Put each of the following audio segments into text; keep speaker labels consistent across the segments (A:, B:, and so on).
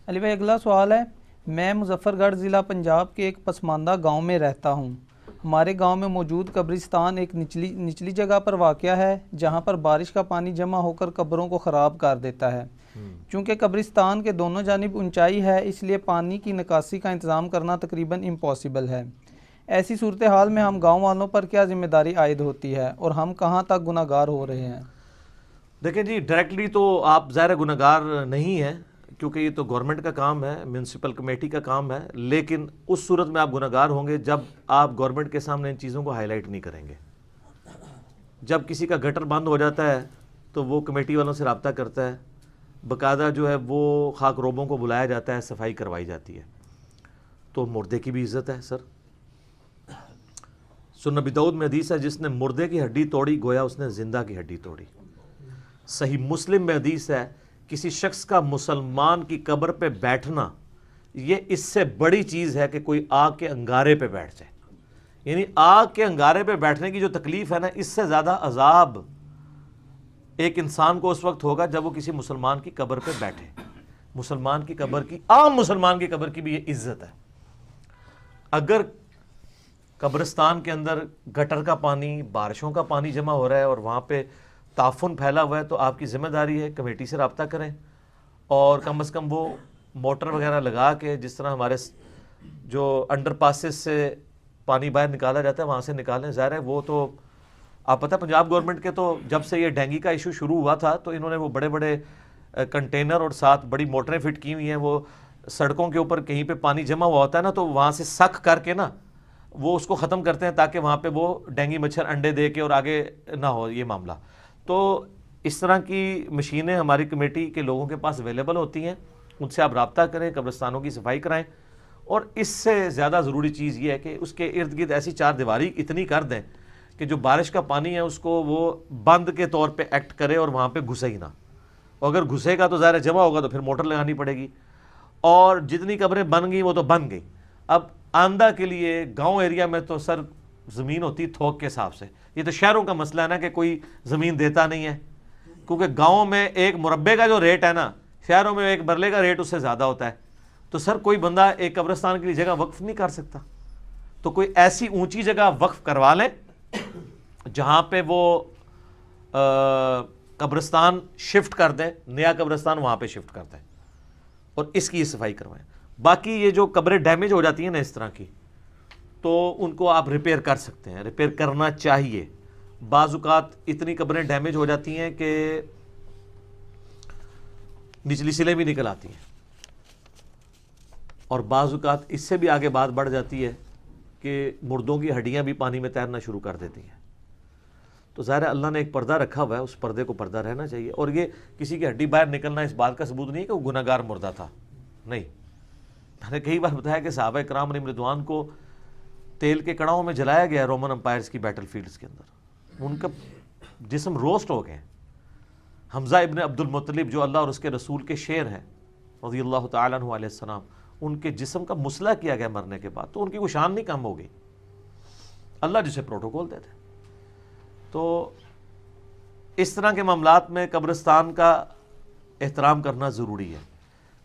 A: علی بھائی اگلا سوال ہے، میں مظفر گڑھ ضلع پنجاب کے ایک پسماندہ گاؤں میں رہتا ہوں۔ ہمارے گاؤں میں موجود قبرستان ایک نچلی جگہ پر واقع ہے جہاں پر بارش کا پانی جمع ہو کر قبروں کو خراب کر دیتا ہے۔ چونکہ قبرستان کے دونوں جانب اونچائی ہے، اس لیے پانی کی نکاسی کا انتظام کرنا تقریباً امپاسبل ہے۔ ایسی صورتحال میں ہم گاؤں والوں پر کیا ذمہ داری عائد ہوتی ہے اور ہم کہاں تک گناہ گار ہو رہے ہیں؟
B: دیکھیں جی، ڈائریکٹلی تو آپ ظاہر گناہ گار نہیں ہیں، کیونکہ یہ تو گورنمنٹ کا کام ہے، میونسپل کمیٹی کا کام ہے، لیکن اس صورت میں آپ گناہ گار ہوں گے جب آپ گورنمنٹ کے سامنے ان چیزوں کو ہائی لائٹ نہیں کریں گے۔ جب کسی کا گٹر بند ہو جاتا ہے تو وہ کمیٹی والوں سے رابطہ کرتا ہے، باقاعدہ جو ہے وہ خاک روبوں کو بلایا جاتا ہے، صفائی کروائی جاتی ہے، تو مردے کی بھی عزت ہے سر۔ سنن نبی داؤد میں حدیث ہے، جس نے مردے کی ہڈی توڑی گویا اس نے زندہ کی ہڈی توڑی۔ صحیح مسلم میں حدیث ہے، کسی شخص کا مسلمان کی قبر پہ بیٹھنا یہ اس سے بڑی چیز ہے کہ کوئی آگ کے انگارے پہ بیٹھ جائے۔ یعنی آگ کے انگارے پہ بیٹھنے کی جو تکلیف ہے نا، اس سے زیادہ عذاب ایک انسان کو اس وقت ہوگا جب وہ کسی مسلمان کی قبر پہ بیٹھے۔ مسلمان کی قبر کی، عام مسلمان کی قبر کی بھی یہ عزت ہے۔ اگر قبرستان کے اندر گٹر کا پانی، بارشوں کا پانی جمع ہو رہا ہے اور وہاں پہ تعفن پھیلا ہوا ہے، تو آپ کی ذمہ داری ہے کمیٹی سے رابطہ کریں اور کم از کم وہ موٹر وغیرہ لگا کے، جس طرح ہمارے جو انڈر پاسز سے پانی باہر نکالا جاتا ہے وہاں سے نکالیں۔ ظاہر ہے وہ تو آپ پتہ پنجاب گورنمنٹ کے تو جب سے یہ ڈینگی کا ایشو شروع ہوا تھا تو انہوں نے وہ بڑے بڑے کنٹینر اور ساتھ بڑی موٹریں فٹ کی ہوئی ہیں، وہ سڑکوں کے اوپر کہیں پہ پانی جمع ہوا ہوتا ہے نا تو وہاں سے سک کر کے نا وہ اس کو ختم کرتے ہیں تاکہ وہاں پہ وہ ڈینگی مچھر انڈے دے کے اور آگے نہ ہو یہ معاملہ۔ تو اس طرح کی مشینیں ہماری کمیٹی کے لوگوں کے پاس اویلیبل ہوتی ہیں، ان سے آپ رابطہ کریں، قبرستانوں کی صفائی کرائیں۔ اور اس سے زیادہ ضروری چیز یہ ہے کہ اس کے ارد گرد ایسی چار دیواری اتنی کر دیں کہ جو بارش کا پانی ہے اس کو وہ بند کے طور پہ ایکٹ کرے اور وہاں پہ گھسے ہی نہ۔ اور اگر گھسے گا تو ظاہر جمع ہوگا تو پھر موٹر لگانی پڑے گی، اور جتنی قبریں بن گئی وہ تو بن گئی۔ اب آندہ کے لیے گاؤں ایریا میں تو سر زمین ہوتی تھوک کے حساب سے، یہ تو شہروں کا مسئلہ ہے نا کہ کوئی زمین دیتا نہیں ہے، کیونکہ گاؤں میں ایک مربے کا جو ریٹ ہے نا، شہروں میں ایک مرلے کا ریٹ اس سے زیادہ ہوتا ہے۔ تو سر کوئی بندہ ایک قبرستان کے لیے جگہ وقف نہیں کر سکتا، تو کوئی ایسی اونچی جگہ وقف کروا لیں جہاں پہ وہ قبرستان شفٹ کر دیں، نیا قبرستان وہاں پہ شفٹ کر دیں اور اس کی صفائی کروائیں۔ باقی یہ جو قبریں ڈیمیج ہو جاتی ہیں نا اس طرح کی، تو ان کو آپ ریپیئر کر سکتے ہیں، ریپیئر کرنا چاہیے۔ بعض اوقات اتنی قبریں ڈیمیج ہو جاتی ہیں کہ نچلی سلیں بھی نکل آتی ہیں، اور بعض اوقات اس سے بھی آگے بات بڑھ جاتی ہے کہ مردوں کی ہڈیاں بھی پانی میں تیرنا شروع کر دیتی ہیں۔ تو ظاہر ہے اللہ نے ایک پردہ رکھا ہوا ہے، اس پردے کو پردہ رہنا چاہیے۔ اور یہ کسی کی ہڈی باہر نکلنا اس بات کا ثبوت نہیں ہے کہ وہ گناہ گار مردہ تھا، نہیں۔ میں نے کئی بار بتایا کہ صحابہ کرام علیہم رضوان کو تیل کے کڑاؤں میں جلایا گیا رومن امپائرز کی بیٹل فیلڈز کے اندر، ان کا جسم روسٹ ہو گئے۔ حمزہ ابن عبد المطلب جو اللہ اور اس کے رسول کے شیر ہیں رضی اللہ تعالیٰ عنہ علیہ السلام، ان کے جسم کا مسئلہ کیا گیا مرنے کے بعد، تو ان کی کوئی شان نہیں کم ہو گئی، اللہ جسے پروٹوکول دیتے۔ تو اس طرح کے معاملات میں قبرستان کا احترام کرنا ضروری ہے۔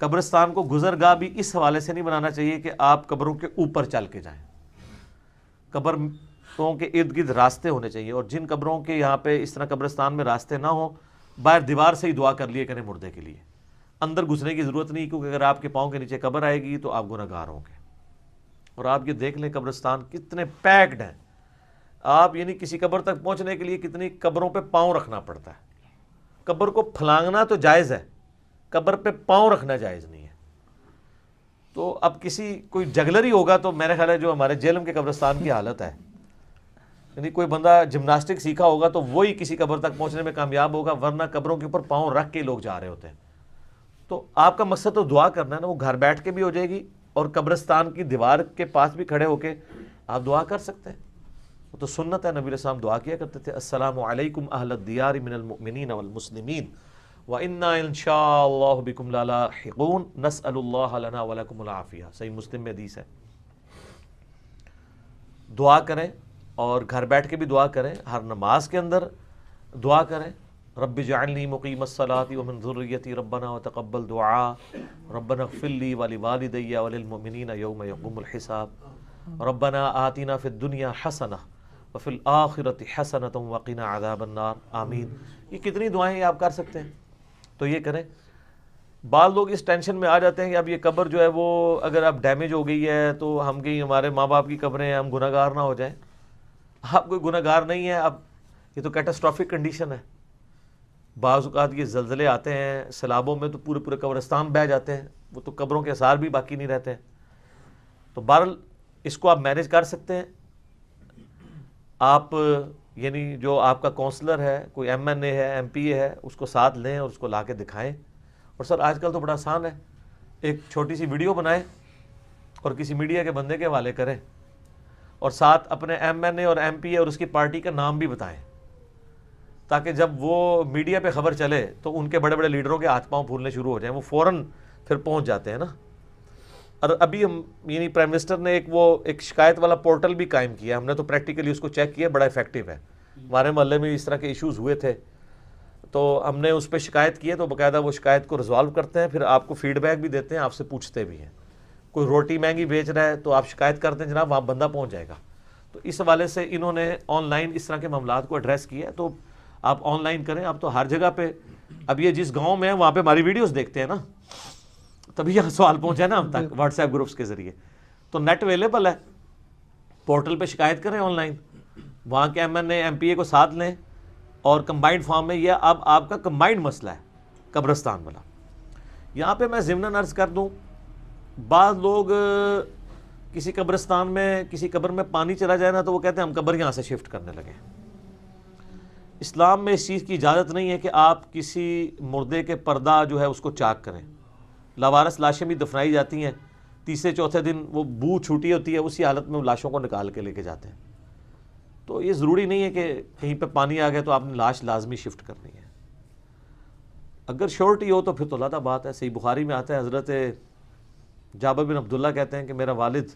B: قبرستان کو گزرگاہ بھی اس حوالے سے نہیں بنانا چاہیے کہ آپ قبروں کے اوپر چل کے جائیں۔ قبروں کے ارد گرد راستے ہونے چاہیے، اور جن قبروں کے یہاں پہ اس طرح قبرستان میں راستے نہ ہوں، باہر دیوار سے ہی دعا کر لیے کریں مردے کے لیے، اندر گھسنے کی ضرورت نہیں، کیونکہ اگر آپ کے پاؤں کے نیچے قبر آئے گی تو آپ گناہ گار ہوں گے۔ اور آپ یہ دیکھ لیں قبرستان کتنے پیکڈ ہیں، آپ یعنی کسی قبر تک پہنچنے کے لیے کتنی قبروں پہ پاؤں رکھنا پڑتا ہے۔ قبر کو پھلانگنا تو جائز ہے، قبر پہ پاؤں رکھنا جائز نہیں ہے۔ تو اب کوئی جگلری ہوگا تو میرے خیال ہے جو ہمارے جہلم کے قبرستان کی حالت ہے، یعنی کوئی بندہ جمناسٹک سیکھا ہوگا تو وہی کسی قبر تک پہنچنے میں کامیاب ہوگا، ورنہ قبروں کے اوپر پاؤں رکھ کے لوگ جا رہے ہوتے ہیں۔ تو آپ کا مقصد تو دعا کرنا ہے نا، وہ گھر بیٹھ کے بھی ہو جائے گی، اور قبرستان کی دیوار کے پاس بھی کھڑے ہو کے آپ دعا کر سکتے ہیں۔ وہ تو سنت ہے، نبی علیہ السلام دعا کیا کرتے تھے، السلام علیکم اہل الدیار من المؤمنین والمسلمین وَإِنَّا إِن شَاءَ اللَّهُ بِكُمْ لَلَاحِقُونَ نَسْأَلُ اللَّهَ لَنَا وَلَكُمُ الْعَافِيَةَ۔ صحیح مسلم میں حدیث ہے۔ دعا کریں، اور گھر بیٹھ کے بھی دعا کریں، ہر نماز کے اندر دعا کریں، رب اجعلنی مقیم الصلاۃ ومن ذریتی ربنا وتقبل دعاء ربنا اغفر لی ولوالدی وللمؤمنین یوم یقوم الحساب ربنا آتنا فی الدنیا حسنہ وفی الآخرۃ حسنۃ وقنا عذاب النار آمین. یہ کتنی دعائیں آپ کر سکتے ہیں, تو یہ کریں. بعض لوگ اس ٹینشن میں آ جاتے ہیں کہ اب یہ قبر جو ہے وہ اگر اب ڈیمیج ہو گئی ہے تو ہم کہیں ہمارے ماں باپ کی قبریں ہیں, ہم گناہ گار نہ ہو جائیں. آپ کوئی گناہ گار نہیں ہے. اب یہ تو کیٹاسٹرافک کنڈیشن ہے. بعض اوقات یہ زلزلے آتے ہیں, سیلابوں میں تو پورے پورے قبرستان بہہ جاتے ہیں, وہ تو قبروں کے آثار بھی باقی نہیں رہتے ہیں. تو بہرحال اس کو آپ مینیج کر سکتے ہیں. آپ یعنی جو آپ کا کونسلر ہے, کوئی ایم این اے ہے, ایم پی اے ہے, اس کو ساتھ لیں اور اس کو لا کے دکھائیں. اور سر آج کل تو بڑا آسان ہے, ایک چھوٹی سی ویڈیو بنائیں اور کسی میڈیا کے بندے کے حوالے کریں اور ساتھ اپنے ایم این اے اور ایم پی اے اور اس کی پارٹی کا نام بھی بتائیں, تاکہ جب وہ میڈیا پہ خبر چلے تو ان کے بڑے بڑے لیڈروں کے ہاتھ پاؤں پھولنے شروع ہو جائیں, وہ فوراً پھر پہنچ جاتے ہیں نا. اور ابھی ہم یعنی پرائم منسٹر نے ایک شکایت والا پورٹل بھی قائم کیا, ہم نے تو پریکٹیکلی اس کو چیک کیا, بڑا افیکٹو ہے. ہمارے محلے میں اس طرح کے ایشوز ہوئے تھے تو ہم نے اس پہ شکایت کی ہے, تو باقاعدہ وہ شکایت کو ریزالو کرتے ہیں, پھر آپ کو فیڈ بیک بھی دیتے ہیں, آپ سے پوچھتے بھی ہیں. کوئی روٹی مہنگی بیچ رہا ہے تو آپ شکایت کرتے ہیں, جناب وہاں بندہ پہنچ جائے گا. تو اس حوالے سے انہوں نے آن لائن اس طرح کے معاملات کو ایڈریس کیا ہے. تو آپ آن لائن کریں. اب تو ہر جگہ پہ, اب یہ جس گاؤں میں ہے وہاں پہ ہماری ویڈیوز دیکھتے ہیں نا, تبھی یہاں سوال پہنچا ہے نا ہم تک واٹس ایپ گروپس کے ذریعے. تو نیٹ اویلیبل ہے, پورٹل پہ شکایت کریں آن لائن, وہاں کے M N A M P A کو ساتھ لیں اور کمبائنڈ فارم میں. یہ اب آپ کا کمبائنڈ مسئلہ ہے قبرستان والا. یہاں پہ میں ضمناً عرض کر دوں, بعض لوگ کسی قبرستان میں کسی قبر میں پانی چلا جائے نا تو وہ کہتے ہیں ہم قبر یہاں سے شفٹ کرنے لگے. اسلام میں اس چیز کی اجازت نہیں ہے کہ آپ کسی مردے کے پردہ جو ہے اس کو چاک کریں. لاوارث لاشیں بھی دفنائی جاتی ہیں, تیسرے چوتھے دن وہ بو چھوٹی ہوتی ہے, اسی حالت میں وہ لاشوں کو نکال کے لے کے جاتے ہیں. تو یہ ضروری نہیں ہے کہ کہیں پہ پانی آ گیا تو آپ نے لاش لازمی شفٹ کرنی ہے. اگر شورٹی ہو تو پھر تو علیحدہ بات ہے. صحیح بخاری میں آتا ہے, حضرت جابر بن عبداللہ کہتے ہیں کہ میرا والد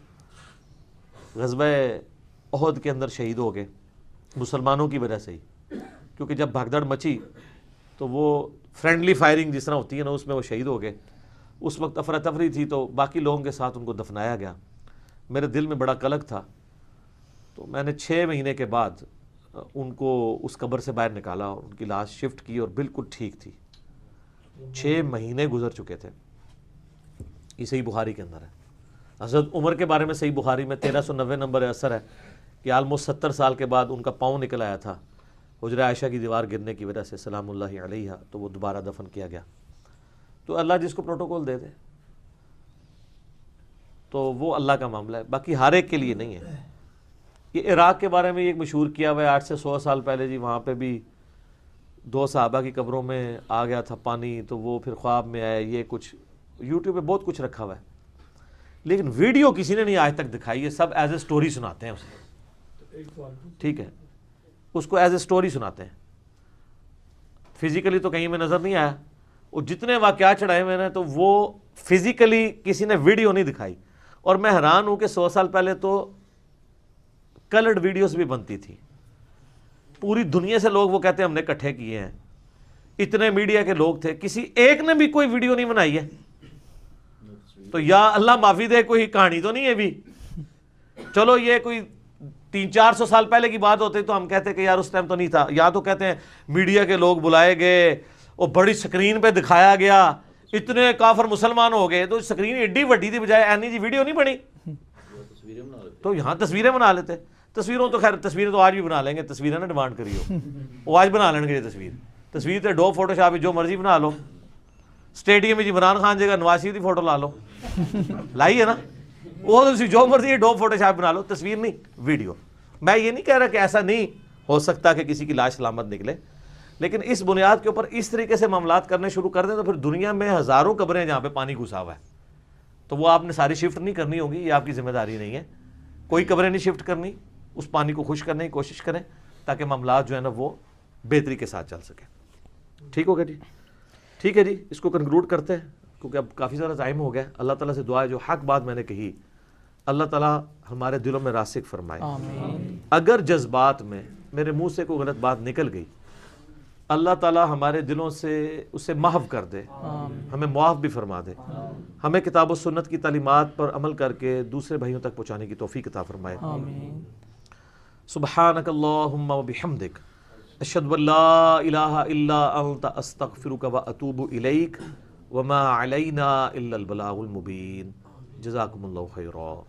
B: غزوہ احد کے اندر شہید ہو گئے مسلمانوں کی وجہ سے ہی, کیونکہ جب بھگدڑ مچی تو وہ فرینڈلی فائرنگ جس طرح ہوتی ہے نا, اس میں وہ شہید ہو گئے. اس وقت افراتفری تھی تو باقی لوگوں کے ساتھ ان کو دفنایا گیا. میرے دل میں بڑا قلق تھا, تو میں نے 6 مہینے کے بعد ان کو اس قبر سے باہر نکالا اور ان کی لاش شفٹ کی اور بالکل ٹھیک تھی. 6 مہینے گزر چکے تھے. یہ صحیح بخاری کے اندر ہے. حضرت عمر کے بارے میں صحیح بخاری میں 1390 نمبر اثر ہے کہ آلموسٹ 70 سال کے بعد ان کا پاؤں نکل آیا تھا حجرہ عائشہ کی دیوار گرنے کی وجہ سے سلام اللہ علیہ, تو وہ دوبارہ دفن کیا گیا. تو اللہ جس کو پروٹوکول دے دے تو وہ اللہ کا معاملہ ہے, باقی ہر ایک کے لیے نہیں ہے. یہ عراق کے بارے میں ایک مشہور کیا ہوا ہے 8 سے 100 سال پہلے جی, وہاں پہ بھی 2 صحابہ کی قبروں میں آ گیا تھا پانی, تو وہ پھر خواب میں آیا. یہ کچھ یوٹیوب پہ بہت کچھ رکھا ہوا ہے, لیکن ویڈیو کسی نے نہیں آج تک دکھائی ہے. سب ایز اے سٹوری سناتے ہیں اسے, ٹھیک ہے, اس کو ایز اے سٹوری سناتے ہیں. فزیکلی تو کہیں میں نظر نہیں آیا. وہ جتنے واقعات چڑھائے ہوئے ہیں تو وہ فزیکلی کسی نے ویڈیو نہیں دکھائی. اور میں حیران ہوں کہ 100 سال پہلے تو کلرڈ ویڈیوز بھی بنتی تھی, پوری دنیا سے لوگ وہ کہتے ہیں ہم نے اکٹھے کیے ہیں. اتنے میڈیا کے لوگ تھے, کسی ایک نے بھی کوئی ویڈیو نہیں بنائی ہے. تو یا اللہ معافی دے, کوئی کہانی تو نہیں ہے بھی. چلو یہ کوئی 300-400 سال پہلے کی بات ہوتی تو ہم کہتے کہ یار اس ٹائم تو نہیں تھا. یا تو کہتے ہیں میڈیا کے لوگ بلائے گئے اور بڑی سکرین پہ دکھایا گیا, اتنے کافر مسلمان ہو گئے, تو سکرین ایڈی وڈی تھی بجائے اینی جی ویڈیو نہیں بنی. تو یہاں تصویریں بنا لیتے. تصویروں تو خیر تصویریں تو آج بھی بنا لیں گے, تصویریں نہ ڈیمانڈ کری ہو, وہ آج بنا لیں گے. یہ تصویر تو ڈو فوٹو شاپ جو مرضی بنا لو. اسٹیڈیم میں عمران خان جگہ نواز شریف کی فوٹو لا لو, لائی ہے نا, وہ جو مرضی ڈو فوٹو شاپ بنا لو, تصویر نہیں ویڈیو. میں یہ نہیں کہہ رہا کہ ایسا نہیں ہو سکتا کہ کسی کی لاش سلامت نکلے, لیکن اس بنیاد کے اوپر اس طریقے سے معاملات کرنے شروع کر دیں تو پھر دنیا میں ہزاروں قبریں جہاں پہ پانی گھسا ہوا ہے, تو وہ آپ نے ساری شفٹ نہیں کرنی ہوگی. یہ آپ کی ذمہ داری نہیں ہے, کوئی قبریں نہیں شفٹ کرنی. اس پانی کو خشک کرنے کی کوشش کریں تاکہ معاملات جو ہے نا وہ بہتری کے ساتھ چل سکے. ٹھیک ہوگا جی, ٹھیک ہے جی, اس کو کنکلوڈ کرتے ہیں کیونکہ اب کافی زیادہ ٹائم ہو گیا. اللہ تعالیٰ سے دعا ہے جو حق بات میں نے کہی اللہ تعالیٰ ہمارے دلوں میں راسخ فرمائے. اگر جذبات میں میرے منہ سے کوئی غلط بات نکل گئی اللہ تعالیٰ ہمارے دلوں سے اسے محو کر دے، ہمیں معاف بھی فرما دے، ہمیں کتاب و سنت کی تعلیمات پر عمل کر کے دوسرے بھائیوں تک پہنچانے کی توفیق عطا فرمائے۔
A: آمین۔
B: سبحانک اللہم و بحمدک، اشہد ان لا الہ الا انت، استغفرک و اتوب الیک، وما علینا الا البلاغ المبین۔ جزاکم اللہ خیرا۔